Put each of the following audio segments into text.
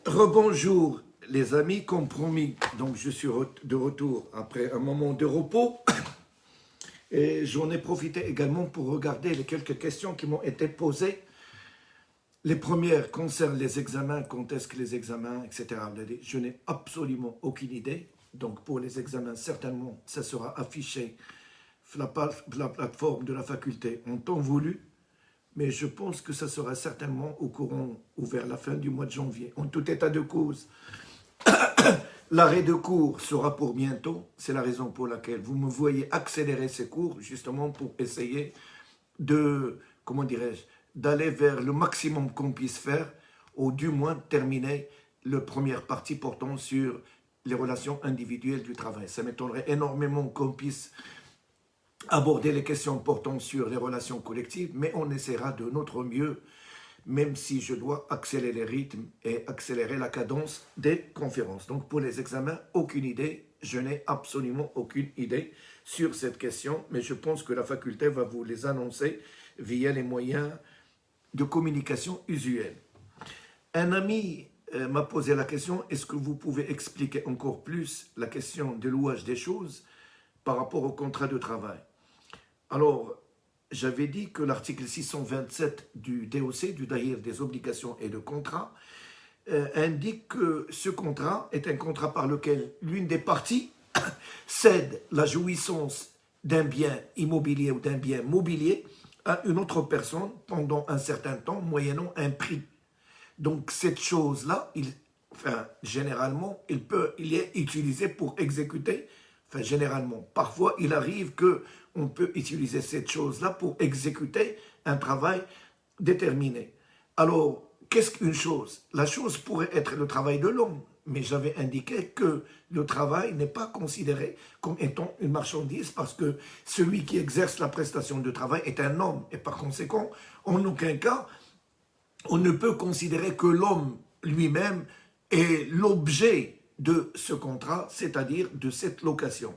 Rebonjour les amis, comme promis, donc je suis de retour après un moment de repos et j'en ai profité également pour regarder les quelques questions qui m'ont été posées. Les premières concernent les examens, quand est-ce que les examens, etc. Je n'ai absolument aucune idée, donc pour les examens certainement ça sera affiché sur la plateforme de la faculté en temps voulu, mais je pense que ça sera certainement au courant ou vers la fin du mois de janvier. En tout état de cause, l'arrêt de cours sera pour bientôt. C'est la raison pour laquelle vous me voyez accélérer ces cours, justement pour essayer de, comment dirais-je, d'aller vers le maximum qu'on puisse faire, ou du moins terminer la première partie portant sur les relations individuelles du travail. Ça m'étonnerait énormément qu'on puisse aborder les questions portant sur les relations collectives, mais on essaiera de notre mieux, même si je dois accélérer les rythmes et accélérer la cadence des conférences. Donc pour les examens, aucune idée, je n'ai absolument aucune idée sur cette question, mais je pense que la faculté va vous les annoncer via les moyens de communication usuels. Un ami m'a posé la question, est-ce que vous pouvez expliquer encore plus la question de louage des choses par rapport au contrat de travail? Alors, j'avais dit que l'article 627 du DOC, du Dahir des obligations et de contrats, indique que ce contrat est un contrat par lequel l'une des parties cède la jouissance d'un bien immobilier ou d'un bien mobilier à une autre personne pendant un certain temps, moyennant un prix. Donc cette chose-là, généralement, il est utilisé pour exécuter. Généralement, parfois, il arrive qu'on peut utiliser cette chose-là pour exécuter un travail déterminé. Alors, qu'est-ce qu'une chose? La chose pourrait être le travail de l'homme, mais j'avais indiqué que le travail n'est pas considéré comme étant une marchandise parce que celui qui exerce la prestation de travail est un homme. Et par conséquent, en aucun cas, on ne peut considérer que l'homme lui-même est l'objet de ce contrat, c'est-à-dire de cette location.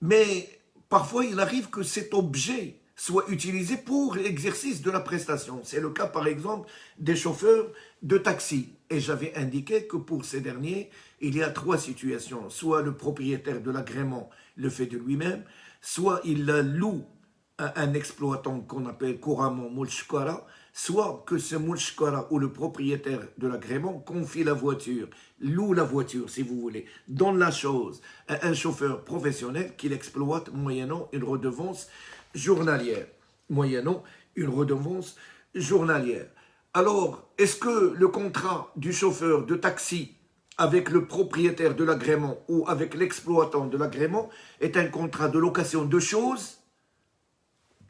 Mais parfois, il arrive que cet objet soit utilisé pour l'exercice de la prestation. C'est le cas, par exemple, des chauffeurs de taxi. Et j'avais indiqué que pour ces derniers, il y a trois situations. Soit le propriétaire de l'agrément le fait de lui-même, soit il loue à un exploitant qu'on appelle couramment mulshkara, soit que ce mulshkara ou le propriétaire de l'agrément confie la voiture, loue la voiture si vous voulez, donne la chose à un chauffeur professionnel qui l'exploite moyennant une redevance journalière. Moyennant une redevance journalière. Alors, est-ce que le contrat du chauffeur de taxi avec le propriétaire de l'agrément ou avec l'exploitant de l'agrément est un contrat de location de choses,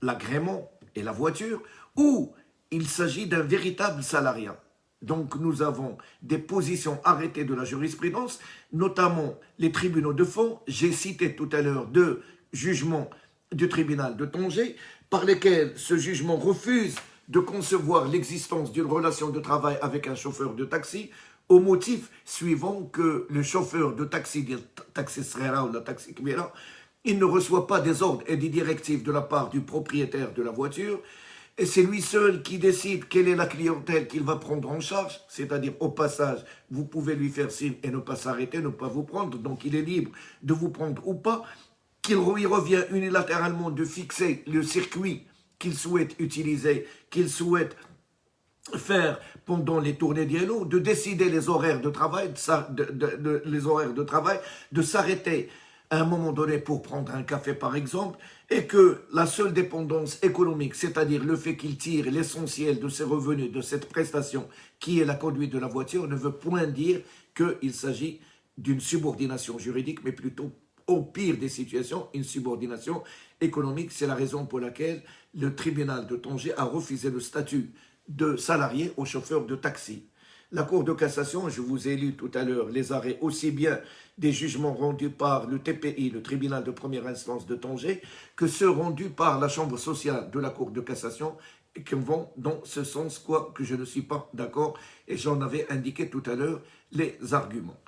l'agrément et la voiture, ou il s'agit d'un véritable salariat? Donc nous avons des positions arrêtées de la jurisprudence, notamment les tribunaux de fond. J'ai cité tout à l'heure deux jugements du tribunal de Tanger, par lesquels ce jugement refuse de concevoir l'existence d'une relation de travail avec un chauffeur de taxi, au motif suivant que le chauffeur de taxi, taxi srera ou la taxi kbira, il ne reçoit pas des ordres et des directives de la part du propriétaire de la voiture, et c'est lui seul qui décide quelle est la clientèle qu'il va prendre en charge, c'est-à-dire au passage, vous pouvez lui faire signe et ne pas s'arrêter, ne pas vous prendre, donc il est libre de vous prendre ou pas, qu'il lui revient unilatéralement de fixer le circuit qu'il souhaite utiliser, qu'il souhaite faire pendant les tournées d'Yellow, de décider les horaires de travail, de s'arrêter à un moment donné pour prendre un café par exemple, et que la seule dépendance économique, c'est-à-dire le fait qu'il tire l'essentiel de ses revenus de cette prestation qui est la conduite de la voiture, ne veut point dire qu'il s'agit d'une subordination juridique, mais plutôt, au pire des situations, une subordination économique. C'est la raison pour laquelle le tribunal de Tanger a refusé le statut de salarié aux chauffeurs de taxi. La Cour de cassation, je vous ai lu tout à l'heure les arrêts aussi bien des jugements rendus par le TPI, le tribunal de première instance de Tanger, que ceux rendus par la chambre sociale de la Cour de cassation, qui vont dans ce sens, quoi que je ne suis pas d'accord, et j'en avais indiqué tout à l'heure les arguments.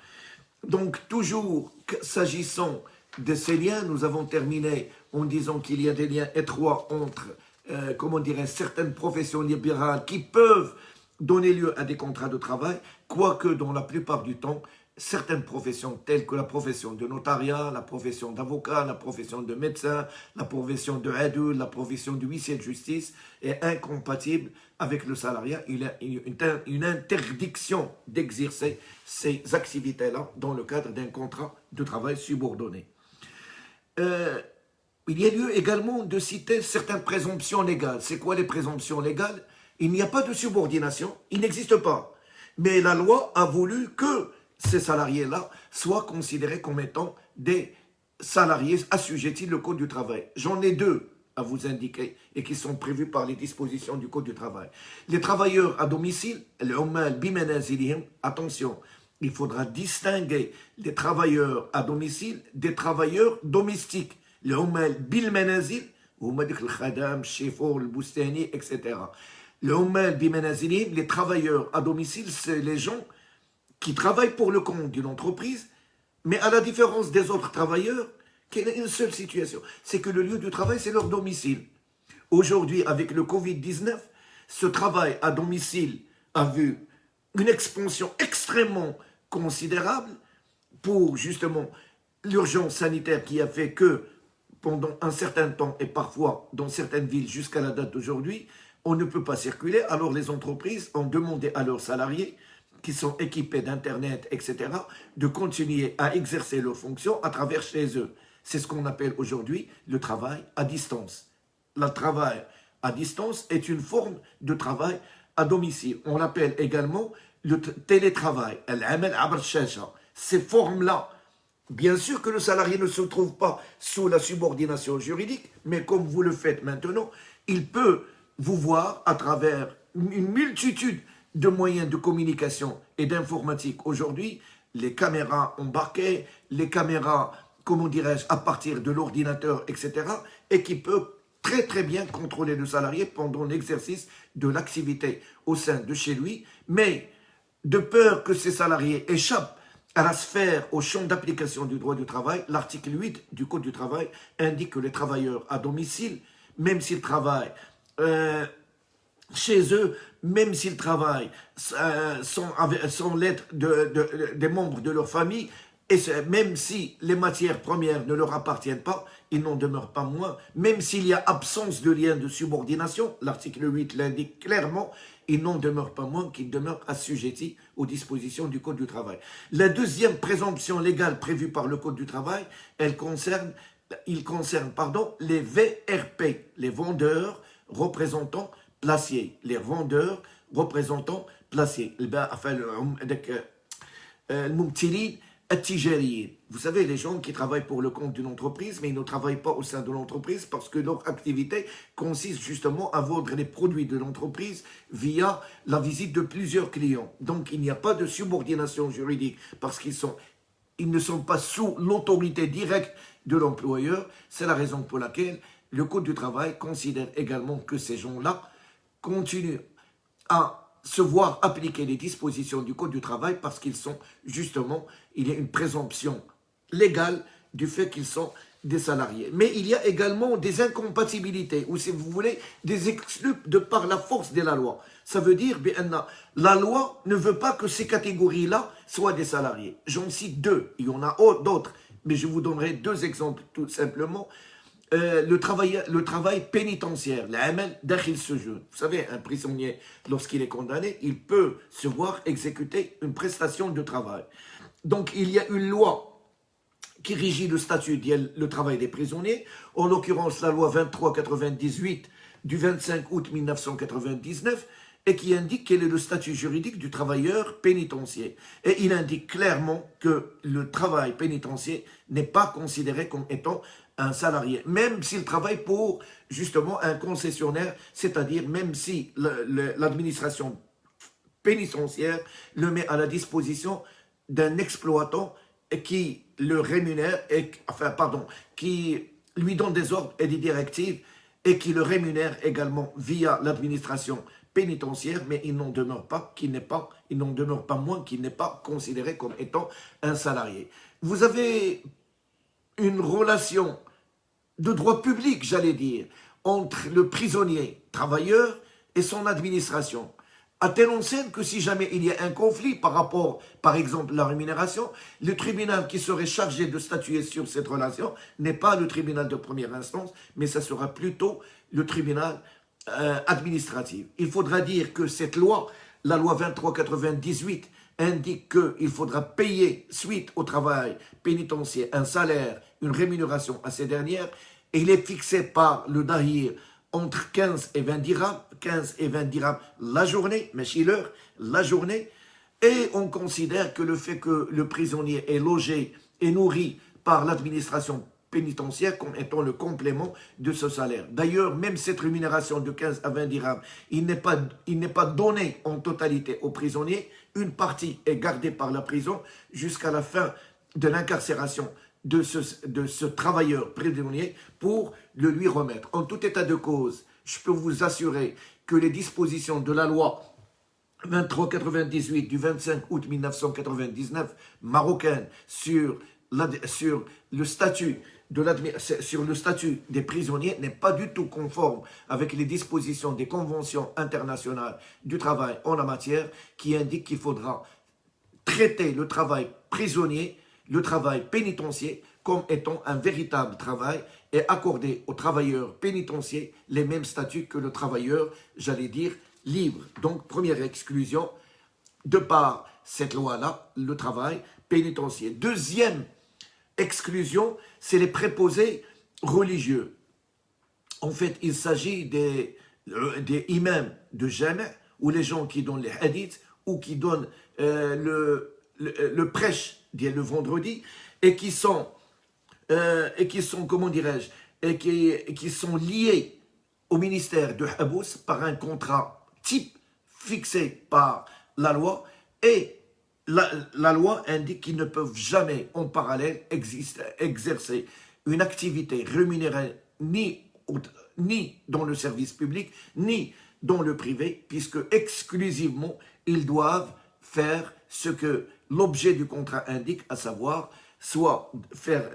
Donc toujours s'agissant de ces liens, nous avons terminé en disant qu'il y a des liens étroits entre, certaines professions libérales qui peuvent donner lieu à des contrats de travail, quoique dans la plupart du temps, certaines professions telles que la profession de notariat, la profession d'avocat, la profession de médecin, la profession de adoul, la profession de huissier de justice est incompatible avec le salariat. Il y a une interdiction d'exercer ces activités-là dans le cadre d'un contrat de travail subordonné. Il y a lieu également de citer certaines présomptions légales. C'est quoi les présomptions légales? Il n'y a pas de subordination, il n'existe pas. Mais la loi a voulu que ces salariés-là soient considérés comme étant des salariés assujettis au Code du travail. J'en ai deux à vous indiquer et qui sont prévus par les dispositions du Code du travail. Les travailleurs à domicile, attention, il faudra distinguer les travailleurs à domicile des travailleurs domestiques. Les bilmenazil, etc. Les travailleurs à domicile, c'est les gens qui travaillent pour le compte d'une entreprise, mais à la différence des autres travailleurs, qu'il y a une seule situation, c'est que le lieu du travail, c'est leur domicile. Aujourd'hui, avec le Covid-19, ce travail à domicile a vu une expansion extrêmement considérable pour justement l'urgence sanitaire qui a fait que pendant un certain temps, et parfois dans certaines villes jusqu'à la date d'aujourd'hui, on ne peut pas circuler. Alors les entreprises ont demandé à leurs salariés qui sont équipés d'Internet, etc., de continuer à exercer leurs fonctions à travers chez eux. C'est ce qu'on appelle aujourd'hui le travail à distance. Le travail à distance est une forme de travail à domicile. On l'appelle également le télétravail. Ces formes-là, bien sûr que le salarié ne se trouve pas sous la subordination juridique, mais comme vous le faites maintenant, il peut vous voir à travers une multitude de moyens de communication et d'informatique. Aujourd'hui, les caméras embarquées, les caméras, comment dirais-je, à partir de l'ordinateur, etc., et qui peut très très bien contrôler le salarié pendant l'exercice de l'activité au sein de chez lui, mais de peur que ces salariés échappent à la sphère, au champ d'application du droit du travail, l'article 8 du Code du travail indique que les travailleurs à domicile, même s'ils travaillent chez eux, même s'ils travaillent sans l'aide des membres de leur famille, et même si les matières premières ne leur appartiennent pas, il n'en demeure pas moins, même s'il y a absence de lien de subordination, l'article 8 l'indique clairement, il n'en demeure pas moins qu'ils demeurent assujettis aux dispositions du Code du travail. La deuxième présomption légale prévue par le Code du travail, il concerne les VRP, les vendeurs représentants placiers. Les vendeurs représentants placiers. Vous savez, les gens qui travaillent pour le compte d'une entreprise, mais ils ne travaillent pas au sein de l'entreprise parce que leur activité consiste justement à vendre les produits de l'entreprise via la visite de plusieurs clients. Donc, il n'y a pas de subordination juridique parce ils ne sont pas sous l'autorité directe de l'employeur. C'est la raison pour laquelle le Code du travail considère également que ces gens-là continuent à se voir appliquer les dispositions du Code du travail parce qu'ils sont justement, il y a une présomption légale du fait qu'ils sont des salariés. Mais il y a également des incompatibilités, ou si vous voulez, des exclus de par la force de la loi. Ça veut dire, la loi ne veut pas que ces catégories-là soient des salariés. J'en cite deux, il y en a d'autres, mais je vous donnerai deux exemples tout simplement. Le travail pénitentiaire, l'amal dakhil sujun. Vous savez, un prisonnier, lorsqu'il est condamné, il peut se voir exécuter une prestation de travail. Donc, il y a une loi qui régit le statut le travail des prisonniers, en l'occurrence la loi 2398 du 25 août 1999, et qui indique quel est le statut juridique du travailleur pénitentiaire. Et il indique clairement que le travail pénitentiaire n'est pas considéré comme étant un salarié, même s'il travaille pour justement un concessionnaire, c'est-à-dire même si l'administration pénitentiaire le met à la disposition d'un exploitant qui le rémunère, qui lui donne des ordres et des directives et qui le rémunère également via l'administration pénitentiaire, mais il n'en demeure pas moins qu'il n'est pas considéré comme étant un salarié. Vous avez une relation de droit public, j'allais dire, entre le prisonnier travailleur et son administration. à telle enseigne que si jamais il y a un conflit par rapport, par exemple, à la rémunération, le tribunal qui serait chargé de statuer sur cette relation n'est pas le tribunal de première instance, mais ça sera plutôt le tribunal administratif. Il faudra dire que cette loi, la loi 2398, indique qu'il faudra payer, suite au travail pénitentiaire, un salaire, une rémunération à ces dernières, et il est fixé par le Dahir entre 15 et 20 dirhams, 15 et 20 dirhams la journée, mais chez l'heure, la journée, et on considère que le fait que le prisonnier est logé et nourri par l'administration pénitentiaire comme étant le complément de ce salaire. D'ailleurs, même cette rémunération de 15 à 20 dirhams, il n'est pas donné en totalité aux prisonniers. Une partie est gardée par la prison jusqu'à la fin de l'incarcération de ce travailleur prisonnier pour le lui remettre. En tout état de cause, je peux vous assurer que les dispositions de la loi 2398 du 25 août 1999 marocaine sur le statut des prisonniers n'est pas du tout conforme avec les dispositions des conventions internationales du travail en la matière qui indiquent qu'il faudra traiter le travail prisonnier, le travail pénitentiaire comme étant un véritable travail et accorder aux travailleurs pénitentiaires les mêmes statuts que le travailleur, j'allais dire, libre. Donc, première exclusion, de par cette loi-là, le travail pénitentiaire. Deuxième exclusion, c'est les préposés religieux. En fait, il s'agit des imams de Jama', ou les gens qui donnent les hadiths, ou qui donnent le prêche le vendredi, et qui sont, comment dirais-je, et qui sont liés au ministère de Habous par un contrat type fixé par la loi, et la loi indique qu'ils ne peuvent jamais en parallèle exercer une activité rémunérée ni dans le service public, ni dans le privé, puisque exclusivement ils doivent faire ce que l'objet du contrat indique, à savoir soit faire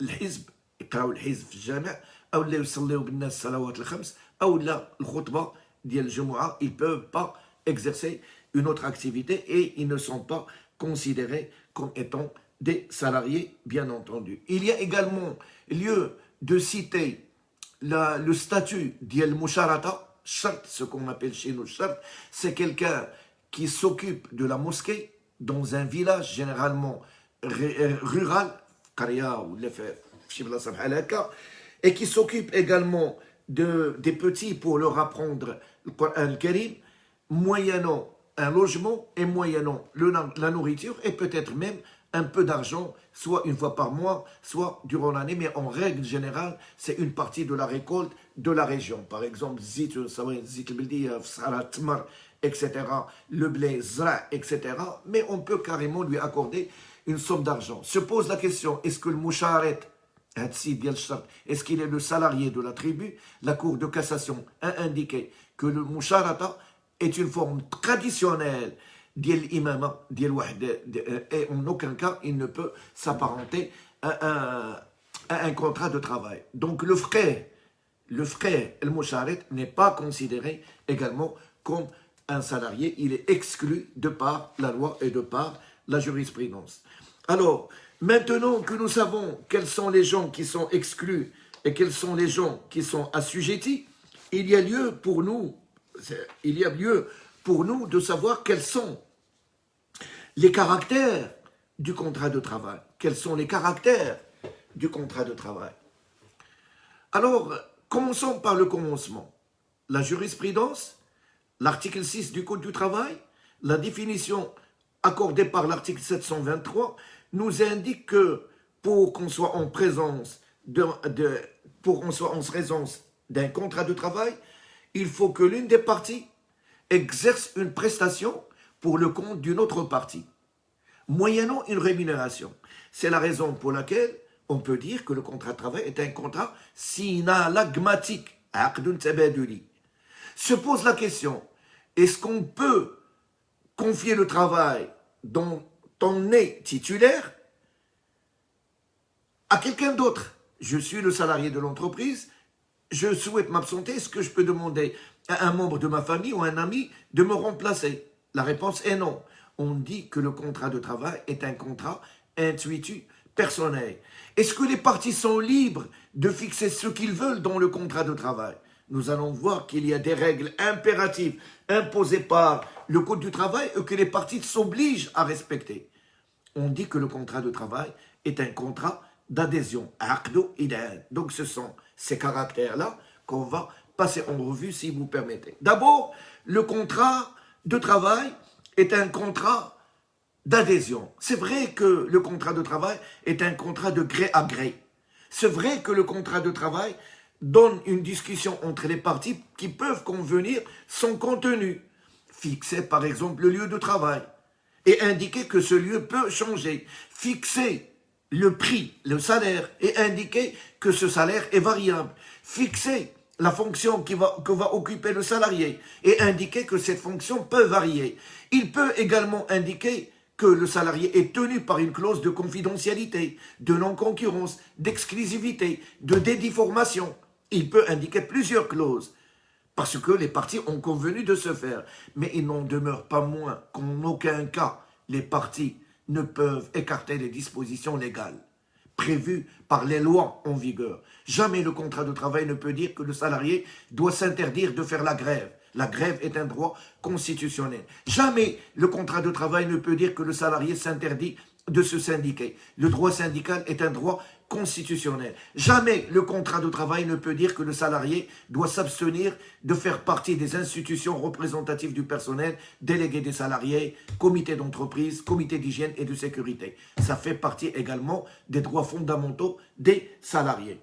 الحزب يقراو الحزب في الجامع او لا يصليو بالناس الصلوات الخمس او لا الخطبه ديال الجمعه. Ils peuvent pas exercer une autre activité et ils ne sont pas considérés comme étant des salariés, bien entendu. Il y a également lieu de citer le statut d'Yel Musharata, ce qu'on appelle chez nous Shart, c'est quelqu'un qui s'occupe de la mosquée dans un village généralement rural, et qui s'occupe également des petits pour leur apprendre le Coran Karim, moyennant un logement et moyennant la nourriture et peut-être même un peu d'argent, soit une fois par mois, soit durant l'année, mais en règle générale, c'est une partie de la récolte de la région. Par exemple, zit etc., le blé, zra, etc. Mais on peut carrément lui accorder une somme d'argent. Se pose la question, est-ce que le moucharet, est-ce qu'il est le salarié de la tribu? La Cour de cassation a indiqué que le moucharata est une forme traditionnelle d'Yel Imama, et en aucun cas il ne peut s'apparenter à un contrat de travail. Donc le frère, el moucharet, n'est pas considéré également comme un salarié, il est exclu de par la loi et de par la jurisprudence. Alors, maintenant que nous savons quels sont les gens qui sont exclus et quels sont les gens qui sont assujettis, il y a lieu pour nous de savoir quels sont les caractères du contrat de travail. Quels sont les caractères du contrat de travail? Alors, commençons par le commencement. La jurisprudence, l'article 6 du Code du travail, la définition accordée par l'article 723, nous indique que pour qu'on soit en présence d'un contrat de travail, il faut que l'une des parties exerce une prestation pour le compte d'une autre partie, moyennant une rémunération. C'est la raison pour laquelle on peut dire que le contrat de travail est un contrat synalagmatique, aqdun tabaduli. Se pose la question, est-ce qu'on peut confier le travail dont on est titulaire à quelqu'un d'autre? Je suis le salarié de l'entreprise, je souhaite m'absenter, est-ce que je peux demander à un membre de ma famille ou un ami de me remplacer? La réponse est non. On dit que le contrat de travail est un contrat intuitif, personnel. Est-ce que les parties sont libres de fixer ce qu'ils veulent dans le contrat de travail? Nous allons voir qu'il y a des règles impératives imposées par le Code du travail et que les parties s'obligent à respecter. On dit que le contrat de travail est un contrat d'adhésion. Donc ce sont ces caractères-là qu'on va passer en revue si vous permettez. D'abord, le contrat de travail est un contrat d'adhésion. C'est vrai que le contrat de travail est un contrat de gré à gré. C'est vrai que le contrat de travail donne une discussion entre les parties qui peuvent convenir son contenu. Fixer par exemple le lieu de travail et indiquer que ce lieu peut changer. Fixer le prix, le salaire et indiquer que ce salaire est variable. Fixer la fonction que va occuper le salarié et indiquer que cette fonction peut varier. Il peut également indiquer que le salarié est tenu par une clause de confidentialité, de non-concurrence, d'exclusivité, de dédiformation. Il peut indiquer plusieurs clauses parce que les parties ont convenu de se faire. Mais il n'en demeure pas moins qu'en aucun cas les parties ne peuvent écarter les dispositions légales prévues par les lois en vigueur. Jamais le contrat de travail ne peut dire que le salarié doit s'interdire de faire la grève. La grève est un droit constitutionnel. Jamais le contrat de travail ne peut dire que le salarié s'interdit de se syndiquer. Le droit syndical est un droit constitutionnel. Jamais le contrat de travail ne peut dire que le salarié doit s'abstenir de faire partie des institutions représentatives du personnel, délégués des salariés, comités d'entreprise, comités d'hygiène et de sécurité. Ça fait partie également des droits fondamentaux des salariés.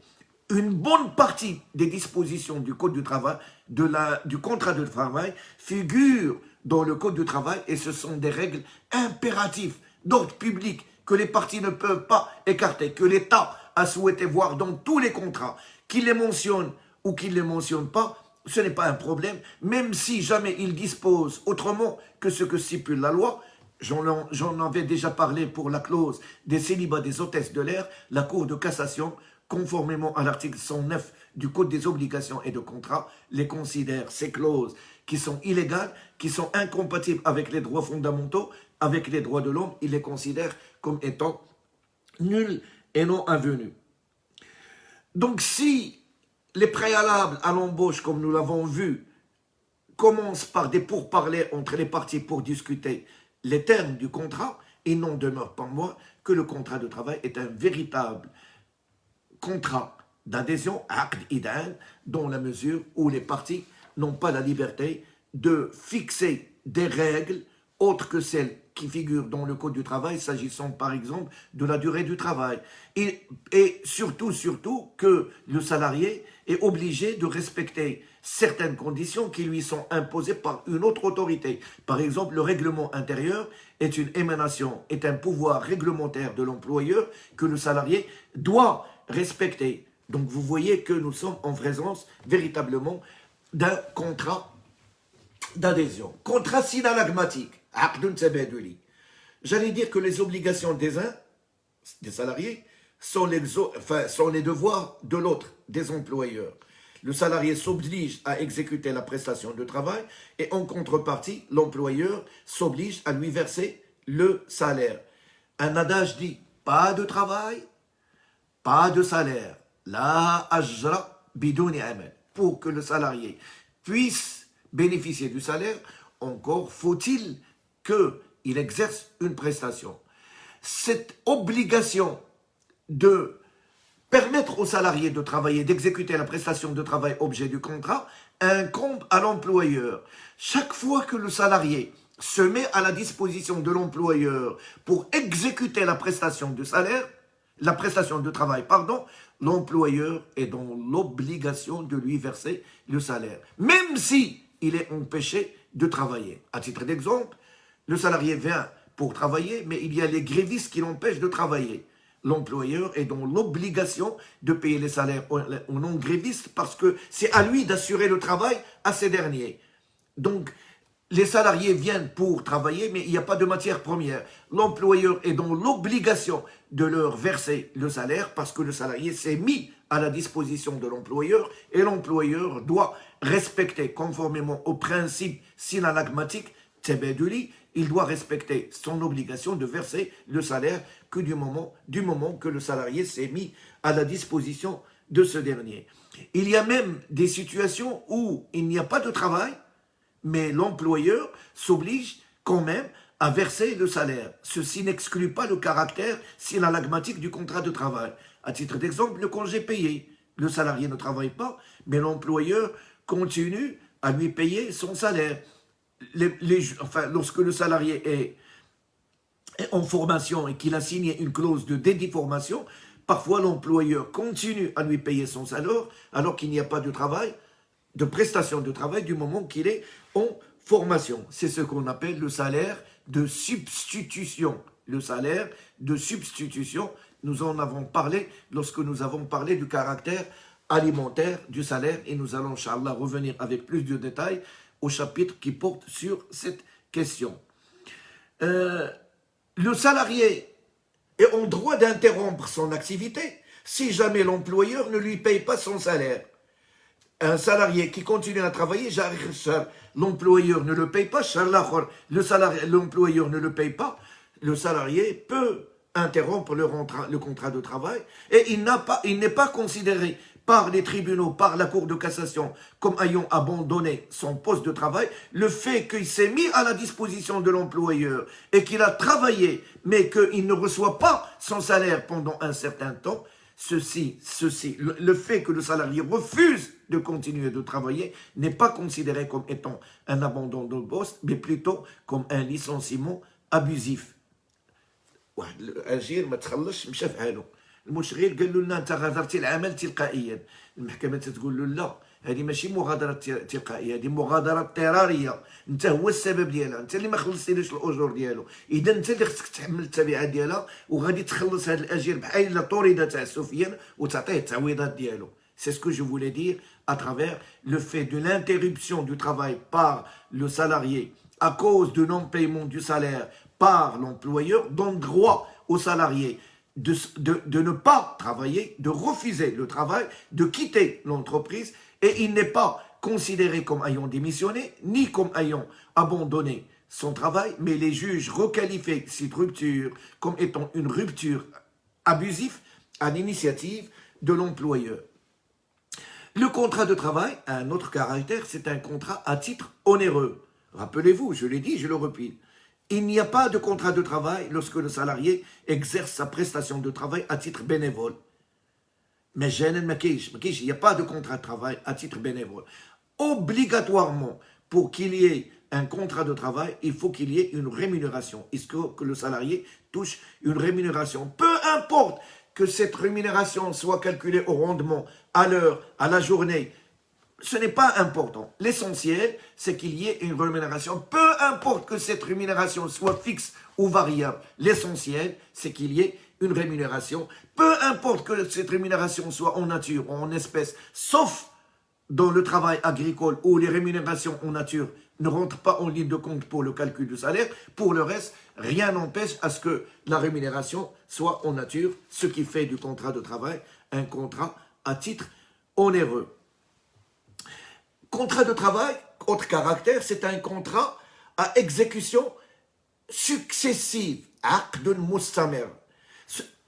Une bonne partie des dispositions du Code du travail, du contrat de travail, figurent dans le Code du travail et ce sont des règles impératives d'ordre public que les parties ne peuvent pas écarter, que l'État a souhaité voir dans tous les contrats, qu'il les mentionne ou qu'il ne les mentionne pas, ce n'est pas un problème, même si jamais il dispose autrement que ce que stipule la loi. J'en avais déjà parlé pour la clause des célibats des hôtesses de l'air, la Cour de cassation, conformément à l'article 109 du Code des obligations et de contrats, les considère, ces clauses qui sont illégales, qui sont incompatibles avec les droits fondamentaux, avec les droits de l'homme, il les considère comme étant nuls et non avenus. Donc si les préalables à l'embauche, comme nous l'avons vu, commencent par des pourparlers entre les parties pour discuter les termes du contrat, il n'en demeure pas moins que le contrat de travail est un véritable contrat d'adhésion, acte idéal, dans la mesure où les parties n'ont pas la liberté de fixer des règles autres que celles qui figurent dans le Code du travail, s'agissant par exemple de la durée du travail. Et surtout que le salarié est obligé de respecter certaines conditions qui lui sont imposées par une autre autorité. Par exemple, le règlement intérieur est une émanation, est un pouvoir réglementaire de l'employeur que le salarié doit respecter. Donc vous voyez que nous sommes en présence véritablement d'un contrat d'adhésion. Contrat synalagmatique. J'allais dire que les obligations des uns, des salariés, sont les devoirs de l'autre, des employeurs. Le salarié s'oblige à exécuter la prestation de travail et en contrepartie, l'employeur s'oblige à lui verser le salaire. Un adage dit, pas de travail, pas de salaire. La ajra bidouni amal. Pour que le salarié puisse bénéficier du salaire, encore faut-il qu'il exerce une prestation. Cette obligation de permettre au salarié de travailler, d'exécuter la prestation de travail objet du contrat, incombe à l'employeur. Chaque fois que le salarié se met à la disposition de l'employeur pour exécuter la prestation de salaire, la prestation de travail, l'employeur est dans l'obligation de lui verser le salaire, même si il est empêché de travailler. À titre d'exemple, le salarié vient pour travailler, mais il y a les grévistes qui l'empêchent de travailler. L'employeur est dans l'obligation de payer les salaires aux non-grévistes parce que c'est à lui d'assurer le travail à ces derniers. Donc, les salariés viennent pour travailler, mais il n'y a pas de matière première. L'employeur est dans l'obligation de leur verser le salaire parce que le salarié s'est mis à la disposition de l'employeur et l'employeur doit respecter, conformément au principe synalagmatique, il doit respecter son obligation de verser le salaire que du moment que le salarié s'est mis à la disposition de ce dernier. Il y a même des situations où il n'y a pas de travail, mais l'employeur s'oblige quand même à verser le salaire. Ceci n'exclut pas le caractère synalagmatique du contrat de travail. À titre d'exemple, le congé payé. Le salarié ne travaille pas, mais l'employeur continue à lui payer son salaire. Lorsque le salarié est en formation et qu'il a signé une clause de dédiformation, parfois l'employeur continue à lui payer son salaire alors qu'il n'y a pas de travail, de prestation de travail du moment qu'il est en formation. C'est ce qu'on appelle le salaire de substitution. Le salaire de substitution, nous en avons parlé lorsque nous avons parlé du caractère alimentaire du salaire et nous allons, Inch'Allah, revenir avec plus de détails au chapitre qui porte sur cette question. Le salarié est en droit d'interrompre son activité si jamais l'employeur ne lui paye pas son salaire. Un salarié qui continue à travailler, l'employeur ne le paye pas, l'employeur ne le paye pas, le salarié peut interrompre le contrat de travail et il n'est pas considéré par les tribunaux, par la Cour de cassation, comme ayant abandonné son poste de travail. Le fait qu'il s'est mis à la disposition de l'employeur et qu'il a travaillé, mais qu'il ne reçoit pas son salaire pendant un certain temps, le fait que le salarié refuse de continuer de travailler n'est pas considéré comme étant un abandon de poste, mais plutôt comme un licenciement abusif. الأجير ما تخلصش مشى في حاله المشغل قال له لنا انت غادرتي العمل تلقائيا المحكمه تقول له لا هذه ماشي مغادره تلقائيه هذه مغادره اضطراريه انت هو السبب ديالها انت اللي ما خلصتيليش الاجور ديالو اذا انت اللي خصك تحمل التبعات ديالها وغادي تخلص هذا الاجير بحال الا طرد تعسفيا وتعطيه التعويضات ديالو. C'est ce que je voulais dire à travers le fait de l'interruption du travail par le salarié à cause de non-paiement du salaire par l'employeur donne droit au salarié de ne pas travailler, de refuser le travail, de quitter l'entreprise et il n'est pas considéré comme ayant démissionné ni comme ayant abandonné son travail, mais les juges requalifient cette rupture comme étant une rupture abusive à l'initiative de l'employeur. Le contrat de travail a un autre caractère, c'est un contrat à titre onéreux. Rappelez-vous, je l'ai dit, je le répète. Il n'y a pas de contrat de travail lorsque le salarié exerce sa prestation de travail à titre bénévole. Mais il n'y a pas de contrat de travail à titre bénévole. Obligatoirement, pour qu'il y ait un contrat de travail, il faut qu'il y ait une rémunération. Est-ce que le salarié touche une rémunération? Peu importe que cette rémunération soit calculée au rendement, à l'heure, à la journée, ce n'est pas important. L'essentiel, c'est qu'il y ait une rémunération. Peu importe que cette rémunération soit fixe ou variable. L'essentiel, c'est qu'il y ait une rémunération. Peu importe que cette rémunération soit en nature ou en espèces, sauf dans le travail agricole où les rémunérations en nature ne rentrent pas en ligne de compte pour le calcul du salaire. Pour le reste, rien n'empêche à ce que la rémunération soit en nature, ce qui fait du contrat de travail un contrat à titre onéreux. Contrat de travail, autre caractère, c'est un contrat à exécution successive. Aqdun mustamer.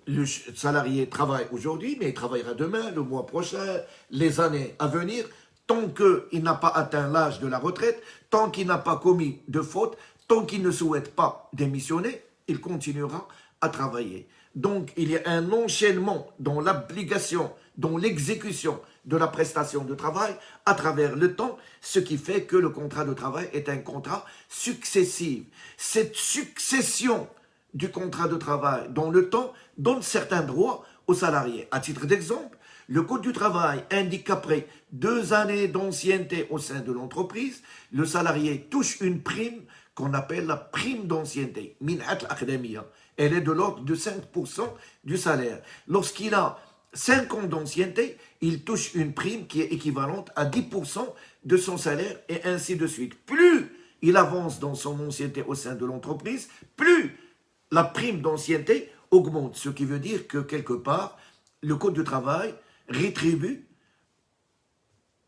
Le salarié travaille aujourd'hui, mais il travaillera demain, le mois prochain, les années à venir, tant qu'il n'a pas atteint l'âge de la retraite, tant qu'il n'a pas commis de faute, tant qu'il ne souhaite pas démissionner, il continuera à travailler. Donc, il y a un enchaînement dans l'obligation, dans l'exécution de la prestation de travail à travers le temps, ce qui fait que le contrat de travail est un contrat successif. Cette succession du contrat de travail dans le temps donne certains droits aux salariés. À titre d'exemple, le Code du travail indique qu'après 2 années d'ancienneté au sein de l'entreprise, le salarié touche une prime qu'on appelle la prime d'ancienneté. Minhat al-Akhdamiya. Elle est de l'ordre de 5% du salaire. Lorsqu'il a 5 ans d'ancienneté, il touche une prime qui est équivalente à 10% de son salaire et ainsi de suite. Plus il avance dans son ancienneté au sein de l'entreprise, plus la prime d'ancienneté augmente. Ce qui veut dire que quelque part, le Code du travail rétribue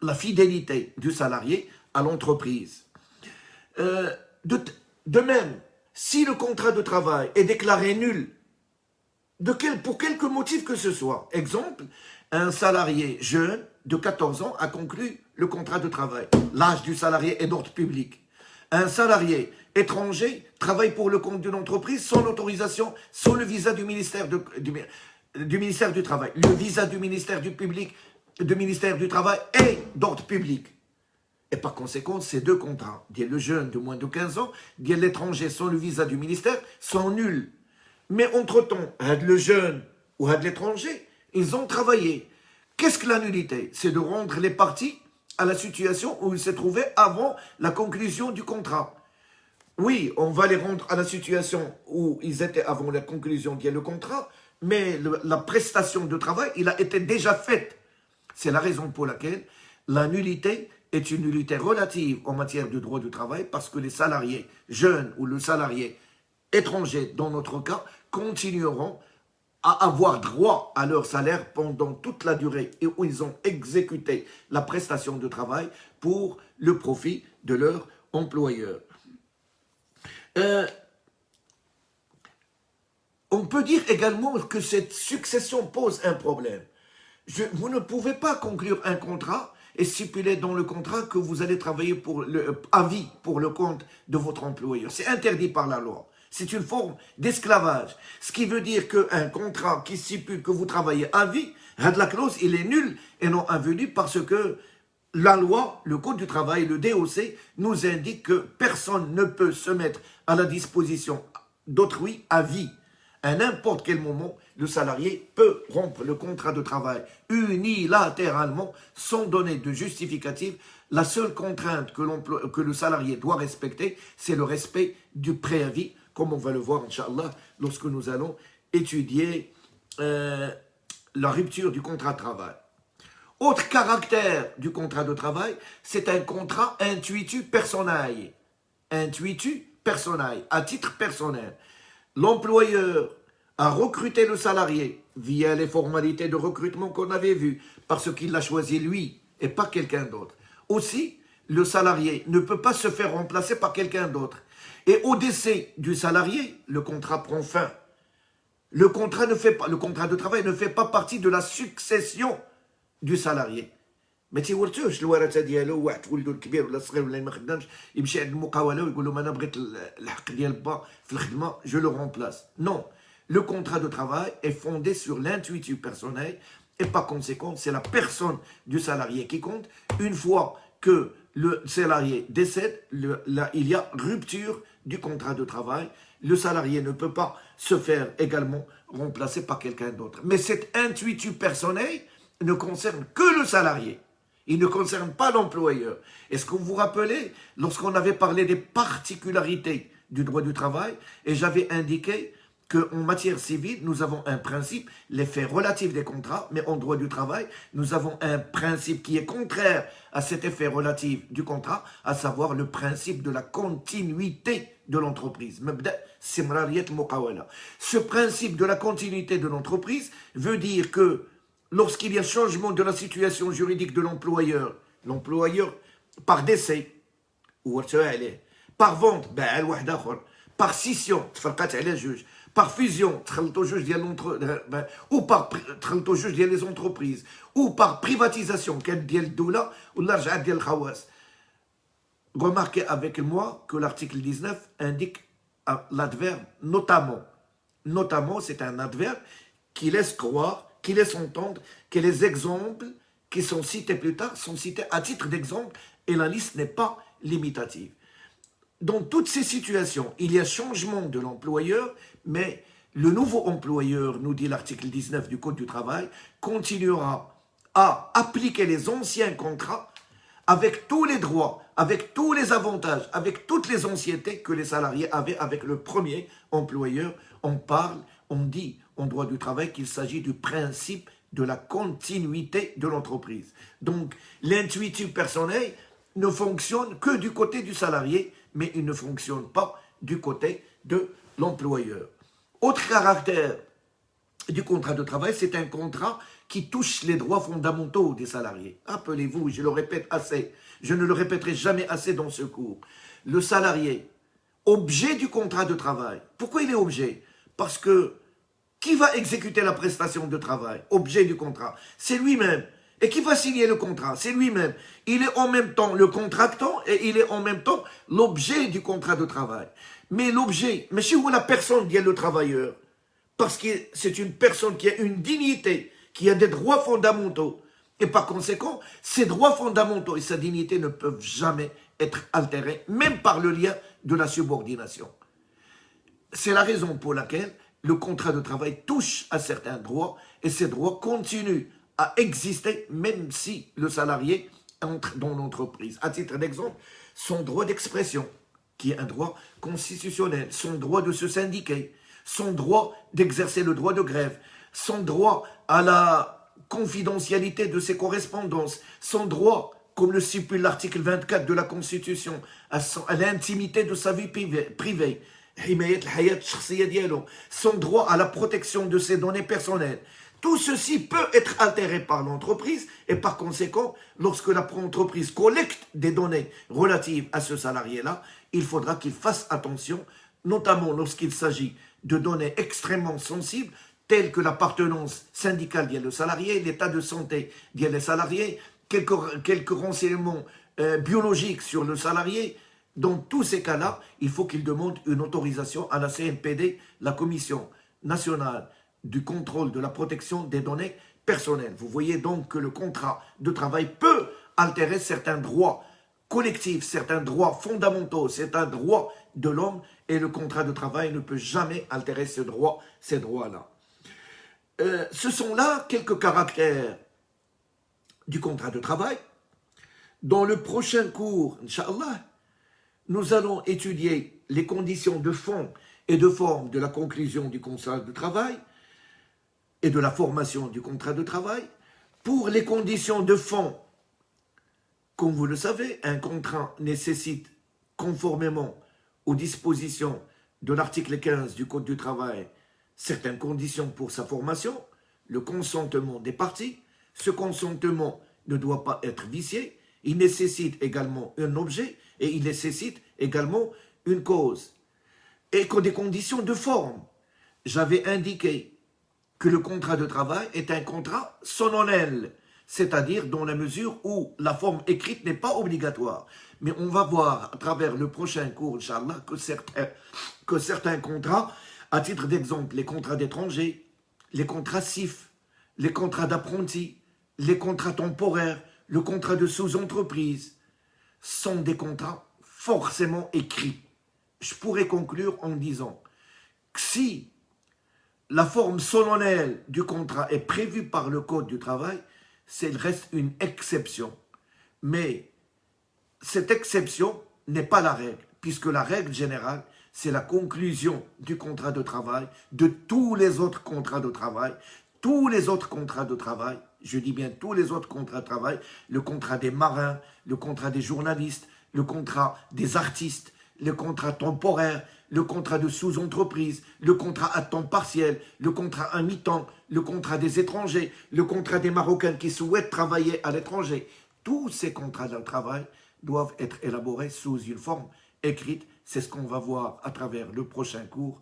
la fidélité du salarié à l'entreprise. De même, si le contrat de travail est déclaré nul, pour quelque motif que ce soit, exemple, un salarié jeune de 14 ans a conclu le contrat de travail. L'âge du salarié est d'ordre public. Un salarié étranger travaille pour le compte d'une entreprise sans autorisation, sans le visa du ministère du Travail. Le visa du ministère du Travail est d'ordre public. Et par conséquent, ces deux contrats, le jeune de moins de 15 ans, l'étranger sans le visa du ministère, sont nuls. Mais entre-temps, le jeune ou l'étranger, ils ont travaillé. Qu'est-ce que la nullité? C'est de rendre les parties à la situation où ils se trouvaient avant la conclusion du contrat. Oui, on va les rendre à la situation où ils étaient avant la conclusion du contrat, mais la prestation de travail, il a été déjà faite. C'est la raison pour laquelle la nullité est une nullité relative en matière de droit du travail, parce que les salariés jeunes ou le salarié étranger, dans notre cas, continueront à avoir droit à leur salaire pendant toute la durée et où ils ont exécuté la prestation de travail pour le profit de leur employeur. On peut dire également que cette succession pose un problème. Vous ne pouvez pas conclure un contrat et stipuler dans le contrat que vous allez travailler à vie pour le compte de votre employeur. C'est interdit par la loi. C'est une forme d'esclavage. Ce qui veut dire qu'un contrat qui stipule que vous travaillez à vie, la clause, il est nul et non avenu parce que la loi, le Code du travail, le DOC, nous indique que personne ne peut se mettre à la disposition d'autrui à vie. À n'importe quel moment, le salarié peut rompre le contrat de travail unilatéralement sans donner de justificatif. La seule contrainte que le salarié doit respecter, c'est le respect du préavis, comme on va le voir, Inch'Allah, lorsque nous allons étudier la rupture du contrat de travail. Autre caractère du contrat de travail, c'est un contrat intuitu personae. Intuitu personae, à titre personnel. L'employeur a recruté le salarié via les formalités de recrutement qu'on avait vues, parce qu'il l'a choisi lui et pas quelqu'un d'autre. Aussi, le salarié ne peut pas se faire remplacer par quelqu'un d'autre. Et au décès du salarié, le contrat prend fin. Le contrat de travail ne fait pas partie de la succession du salarié. ما تيورثوش الورثه ديالو واحد ولدو الكبير ولا الصغير ولا ما خدامش يمشي عند المقاوله ويقول لهم انا بغيت الحق ديال با في الخدمه je le remplace. Non, le contrat de travail est fondé sur l'intuitu personnel et par conséquent c'est la personne du salarié qui compte. Une fois que le salarié décède, il y a rupture du contrat de travail. Le salarié ne peut pas se faire également remplacer par quelqu'un d'autre. Mais cet intuitu personnel ne concerne que le salarié. Il ne concerne pas l'employeur. Est-ce que vous vous rappelez, lorsqu'on avait parlé des particularités du droit du travail, et j'avais indiqué qu'en matière civile, nous avons un principe, les faits relatifs des contrats, mais en droit du travail, nous avons un principe qui est contraire à cet effet relatif du contrat, à savoir le principe de la continuité de l'entreprise. Ce principe de la continuité de l'entreprise veut dire que lorsqu'il y a changement de la situation juridique de l'employeur, par décès, ou par vente, par scission, par fusion, ou par les entreprises, ou par privatisation, remarquez avec moi que l'article 19 indique l'adverbe notamment. Notamment, c'est un adverbe qui laisse croire, qui laisse entendre que les exemples qui sont cités plus tard sont cités à titre d'exemple et la liste n'est pas limitative. Dans toutes ces situations, il y a changement de l'employeur, mais le nouveau employeur, nous dit l'article 19 du Code du travail, continuera à appliquer les anciens contrats avec tous les droits, avec tous les avantages, avec toutes les anciennetés que les salariés avaient avec le premier employeur. On dit en droit du travail qu'il s'agit du principe de la continuité de l'entreprise. Donc, l'intuitif personnel ne fonctionne que du côté du salarié, mais il ne fonctionne pas du côté de l'employeur. Autre caractère du contrat de travail, c'est un contrat qui touche les droits fondamentaux des salariés. Rappelez-vous, je le répète assez, je ne le répéterai jamais assez dans ce cours. Le salarié, objet du contrat de travail. Pourquoi il est objet? Parce que qui va exécuter la prestation de travail? Objet du contrat, c'est lui-même. Et qui va signer le contrat? C'est lui-même. Il est en même temps le contractant et il est en même temps l'objet du contrat de travail. Mais l'objet, mais chez vous la personne qui est le travailleur, parce que c'est une personne qui a une dignité, qui a des droits fondamentaux. Et par conséquent, ces droits fondamentaux et sa dignité ne peuvent jamais être altérés, même par le lien de la subordination. C'est la raison pour laquelle le contrat de travail touche à certains droits et ces droits continuent à exister même si le salarié entre dans l'entreprise. À titre d'exemple, son droit d'expression, qui est un droit constitutionnel, son droit de se syndiquer, son droit d'exercer le droit de grève, son droit à la confidentialité de ses correspondances, son droit, comme le stipule l'article 24 de la Constitution, à l'intimité de sa vie privée, son droit à la protection de ses données personnelles. Tout ceci peut être altéré par l'entreprise et par conséquent, lorsque l'entreprise collecte des données relatives à ce salarié-là, il faudra qu'il fasse attention, notamment lorsqu'il s'agit de données extrêmement sensibles, telles que l'appartenance syndicale du salarié, l'état de santé du salarié, quelques renseignements biologiques sur le salarié. Dans tous ces cas-là, il faut qu'il demande une autorisation à la CNPD, la Commission nationale du contrôle de la protection des données personnelles. Vous voyez donc que le contrat de travail peut altérer certains droits collectifs, certains droits fondamentaux, certains droits de l'homme, et le contrat de travail ne peut jamais altérer ces droits-là. Ce sont là quelques caractères du contrat de travail. Dans le prochain cours, Inch'Allah, nous allons étudier les conditions de fond et de forme de la conclusion du contrat de travail et de la formation du contrat de travail. Pour les conditions de fond, comme vous le savez, un contrat nécessite, conformément aux dispositions de l'article 15 du Code du travail, certaines conditions pour sa formation, le consentement des parties. Ce consentement ne doit pas être vicié, il nécessite également un objet et il nécessite également une cause. Et que des conditions de forme. J'avais indiqué que le contrat de travail est un contrat solennel, c'est-à-dire dans la mesure où la forme écrite n'est pas obligatoire. Mais on va voir à travers le prochain cours, Inch'Allah, que certains contrats, à titre d'exemple, les contrats d'étrangers, les contrats CIF, les contrats d'apprentis, les contrats temporaires, le contrat de sous-entreprise, sont des contrats forcément écrits. Je pourrais conclure en disant que si la forme solennelle du contrat est prévue par le Code du travail, c'est reste une exception. Mais cette exception n'est pas la règle, puisque la règle générale, c'est la conclusion du contrat de travail, de tous les autres contrats de travail. Tous les autres contrats de travail, je dis bien tous les autres contrats de travail, le contrat des marins, le contrat des journalistes, le contrat des artistes, le contrat temporaire, le contrat de sous-entreprise, le contrat à temps partiel, le contrat à mi-temps, le contrat des étrangers, le contrat des Marocains qui souhaitent travailler à l'étranger. Tous ces contrats de travail doivent être élaborés sous une forme écrite. C'est ce qu'on va voir à travers le prochain cours.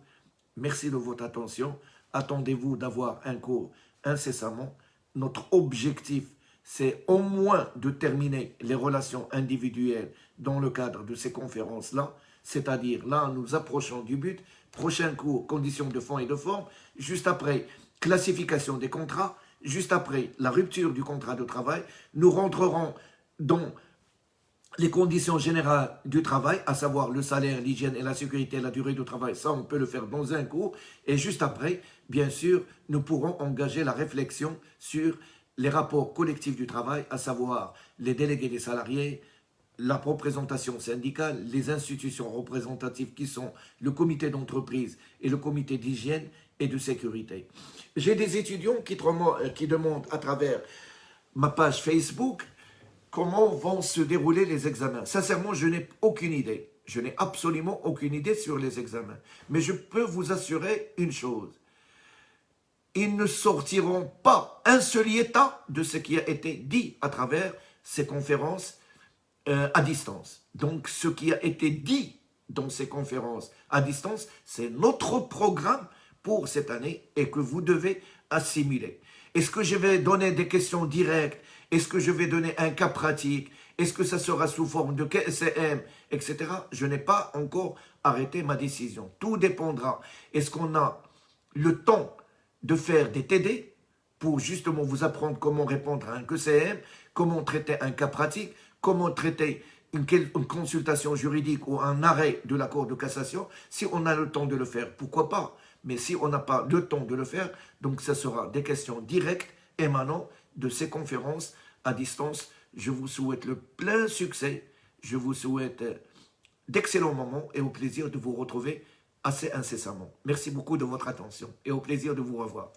Merci de votre attention. Attendez-vous d'avoir un cours incessamment. Notre objectif, c'est au moins de terminer les relations individuelles dans le cadre de ces conférences-là. C'est-à-dire, là, nous approchons du but. Prochain cours, conditions de fond et de forme. Juste après, classification des contrats. Juste après, la rupture du contrat de travail. Nous rentrerons dans les conditions générales du travail, à savoir le salaire, l'hygiène et la sécurité, la durée du travail. Ça, on peut le faire dans un cours. Et juste après, bien sûr, nous pourrons engager la réflexion sur les rapports collectifs du travail, à savoir les délégués des salariés, la représentation syndicale, les institutions représentatives qui sont le comité d'entreprise et le comité d'hygiène et de sécurité. J'ai des étudiants qui demandent à travers ma page Facebook comment vont se dérouler les examens. Sincèrement, je n'ai aucune idée. Je n'ai absolument aucune idée sur les examens. Mais je peux vous assurer une chose. Ils ne sortiront pas un seul iota de ce qui a été dit à travers ces conférences à distance. Donc, ce qui a été dit dans ces conférences à distance, c'est notre programme pour cette année et que vous devez assimiler. Est-ce que je vais donner des questions directes? Est-ce que je vais donner un cas pratique? Est-ce que ça sera sous forme de KSM, etc. Je n'ai pas encore arrêté ma décision. Tout dépendra. Est-ce qu'on a le temps de faire des TD pour justement vous apprendre comment répondre à un QCM, comment traiter un cas pratique, comment traiter une consultation juridique ou un arrêt de la Cour de cassation. Si on a le temps de le faire, pourquoi pas? Mais si on n'a pas le temps de le faire, donc ça sera des questions directes émanant de ces conférences à distance. Je vous souhaite le plein succès. Je vous souhaite d'excellents moments et au plaisir de vous retrouver assez incessamment. Merci beaucoup de votre attention et au plaisir de vous revoir.